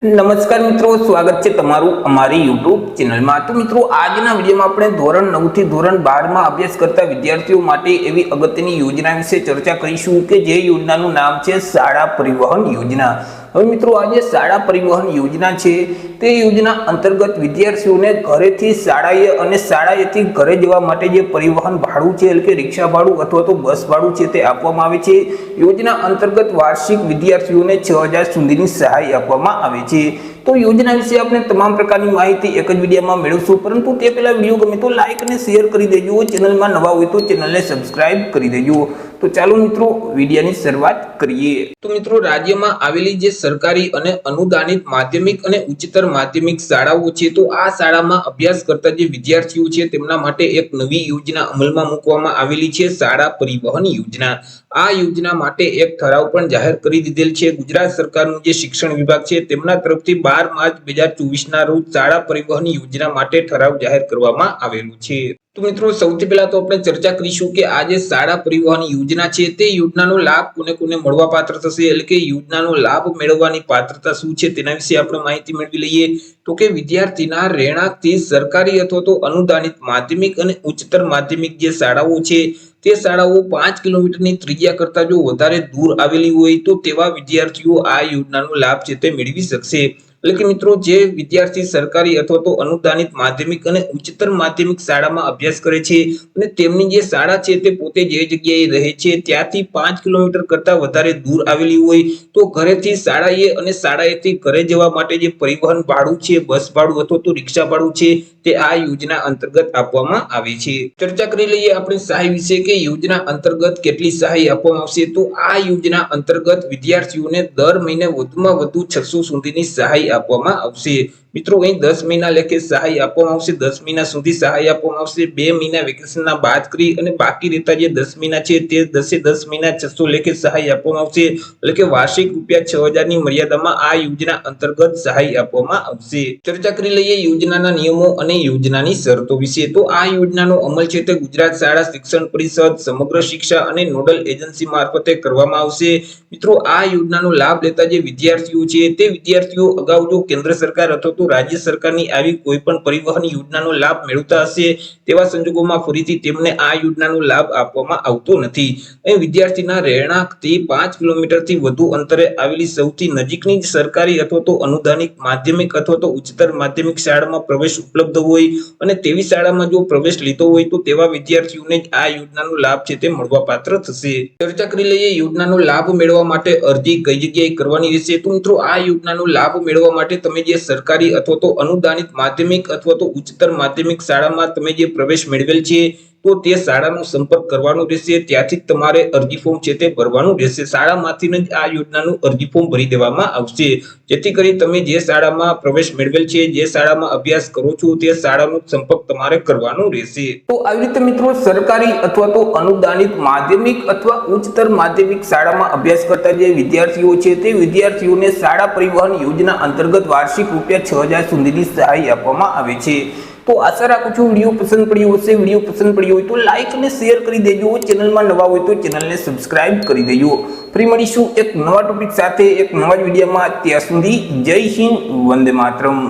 નમસ્કાર મિત્રો, સ્વાગત છે તમારું અમારી YouTube ચેનલમાં। તો મિત્રો, આજના વિડીયોમાં આપણે ધોરણ 9 થી ધોરણ 12 માં અભ્યાસ કરતા વિદ્યાર્થીઓ માટે એવી અગત્યની યોજના વિશે ચર્ચા કરીશું કે જે યોજનાનું નામ છે શાળા પરિવહન યોજના। હવે મિત્રો, આ જે શાળા પરિવહન યોજના છે તે યોજના અંતર્ગત વિદ્યાર્થીઓને ઘરેથી શાળાએ અને શાળાએથી ઘરે જવા માટે જે પરિવહન ભાડું છે એટલે કે રિક્ષા ભાડું અથવા તો બસ ભાડું છે તે આપવામાં આવે છે। યોજના અંતર્ગત વાર્ષિક વિદ્યાર્થીઓને 6000 સુધીની સહાય આપવામાં આવે છે। તો યોજના વિશે આપણે તમામ પ્રકારની માહિતી એક જ વિડીયોમાં મેળવશું, પરંતુ તે પહેલા વિડીયો ગમે તો લાઈક અને શેર કરી દેજો, ચેનલમાં નવા હોય તો ચેનલને સબસ્ક્રાઇબ કરી દેજો। તો ચાલો મિત્રો, વિડીયોની શરૂઆત કરીએ। તો મિત્રો, રાજ્યમાં આવેલી જે સરકારી અને અનુદાનિત માધ્યમિક અને ઉચ્ચતર માધ્યમિક શાળાઓ છે તો આ શાળામાં અભ્યાસ કરતા જે વિદ્યાર્થીઓ છે તેમના માટે એક નવી યોજના અમલમાં મૂકવામાં આવેલી છે, શાળા પરિવહન યોજના। આ યોજના માટે એક ઠરાવ પણ જાહેર કરી દીધેલ છે। ગુજરાત સરકારનું જે શિક્ષણ વિભાગ છે તેમના તરફથી 12 માર્ચ 2024 ના રોજ શાળા પરિવહન યોજના માટે ઠરાવ જાહેર કરવામાં આવેલું છે। તો મિત્રો, સૌથી પહેલા તો આપણે ચર્ચા કરીશું કે આ જે શાળા પરિવહન યોજના છે તે યોજનાનો લાભ કોને કોને મળવા પાત્ર થશે, એટલે કે યોજનાનો લાભ મેળવવાની પાત્રતા શું છે તેના વિશે આપણે માહિતી મેળવી લઈએ। તો કે વિદ્યાર્થીના રહેણાંકથી સરકારી અથવા તો અનુદાનિત માધ્યમિક અને ઉચ્ચતર માધ્યમિક જે શાળાઓ છે તે શાળાઓ 5 કિલોમીટરની ત્રિજ્યા કરતા જો વધારે દૂર આવેલી હોય તો તેવા વિદ્યાર્થીઓ આ યોજનાનો લાભ છે તે મેળવી શકશે। એટલે કે મિત્રો, જે વિદ્યાર્થી સરકારી અથવા તો અનુદાનિત માધ્યમિક અને ઉચ્ચતર માધ્યમિક શાળામાં અભ્યાસ કરે છે અને તેમની જે શાળા છે તે પોતે જે જગ્યાએ રહે છે ત્યાંથી 5 કિલોમીટર કરતા વધારે દૂર આવેલી હોય તો ઘરેથી શાળાએ અને શાળાએથી ઘરે જવા માટે જે પરિવહન ભાડું છે, બસ ભાડું અથવા તો રિક્ષા ભાડું છે તે આ યોજના અંતર્ગત આપવામાં આવે છે। ચર્ચા કરી લઈએ આપણે સહાય વિશે કે યોજના અંતર્ગત કેટલી સહાય આપવામાં આવશે। તો આ યોજના અંતર્ગત વિદ્યાર્થીઓને દર મહિને વધુમાં વધુ 600 સુધીની સહાય આપવામાં આવશે। મિત્રો, અહીં 10 મહિના લેખે સહાય આપવામાં આવશે, 10 મહિના સુધી સહાય આપવામાં આવશે। 2 મહિના વેકેશનના બાદ કરી અને બાકી રહેતા જે 10 મહિના છે તે 10 મહિના 600 લેખે સહાય આપવામાં આવશે, એટલે કે વાર્ષિક ₹6000 ની મર્યાદામાં આ યોજના અંતર્ગત સહાય આપવામાં આવશે। ચર્ચા કરી લઈએ યોજનાના નિયમો અને યોજનાની શરતો વિશે। તો આ યોજનાનો અમલ છે તે ગુજરાત શાળા શિક્ષણ પરિષદ, સમગ્ર શિક્ષા અને નોડલ એજન્સી મારફતે કરવામાં આવશે। મિત્રો, આ યોજનાનો લાભ લેતા જે વિદ્યાર્થીઓ છે તે વિદ્યાર્થીઓ અગાઉ જો કેન્દ્ર સરકાર અથવા તો રાજ્ય સરકારની આવી કોઈ પણ પરિવહન યોજનાનો લાભ મેળવતા હશે તેવા સંજોગોમાં ફરીથી તેમને આ યોજનાનો લાભ આપવામાં આવતો નથી। અહીં વિદ્યાર્થીના રહેણાંકથી 5 કિલોમીટરથી વધુ અંતરે આવેલી સૌથી નજીકની સરકારી અથવા તો અનુદાનિત માધ્યમિક અથવા તો ઉચ્ચતર માધ્યમિક શાળામાં પ્રવેશ ઉપલબ્ધ હોય અને તેવી શાળામાં જો પ્રવેશ લીધો હોય તો તેવા વિદ્યાર્થીઓને જ આ યોજનાનો લાભ છે તે મળવાપાત્ર થશે। ચર્ચા કરી લઈએ યોજનાનો લાભ મેળવવા માટે અરજી કઈ જગ્યાએ કરવાની રહેશે। તો મિત્રો, આ યોજનાનો લાભ મેળવવા માટે તમે જે સરકારી અથવા તો અનુદાનિત માધ્યમિક અથવા તો ઉચ્ચતર માધ્યમિક શાળામાં તમે જે પ્રવેશ મેળવેલ છે તો તે શાળાનો સંપર્ક કરવાનો રહેશે। ત્યાંથી જ તમારે અરજી ફોર્મ છે તે ભરવાનું રહેશે। શાળામાંથી જ આ યોજનાનું અરજી ફોર્મ ભરી દેવામાં આવશે, જેથી કરી તમે જે શાળામાં પ્રવેશ મેળવેલ છે, જે શાળામાં અભ્યાસ કરો છો તે શાળાનો સંપર્ક તમારે કરવાનો રહેશે। તો આવી રીતે મિત્રો, સરકારી અથવા તો અનુદાનિત માધ્યમિક અથવા ઉચ્ચતર માધ્યમિક શાળામાં અભ્યાસ કરતા જે વિદ્યાર્થીઓ છે તે વિદ્યાર્થીઓને શાળા પરિવહન યોજના અંતર્ગત વાર્ષિક ₹6000 સુધીની સહાય આપવામાં આવે છે। તો આશા રાખું છું વિડીયો પસંદ પડ્યો હશે। વિડીયો પસંદ પડ્યો હોય તો લાઈક અને શેર કરી દેજો, ચેનલમાં નવા હોય તો ચેનલને સબસ્ક્રાઇબ કરી દેજો। ફરી મળીશું એક નવા ટોપિક સાથે એક નવા વિડીયોમાં। ત્યાં સુધી જય હિન્દ, વંદે માતરમ।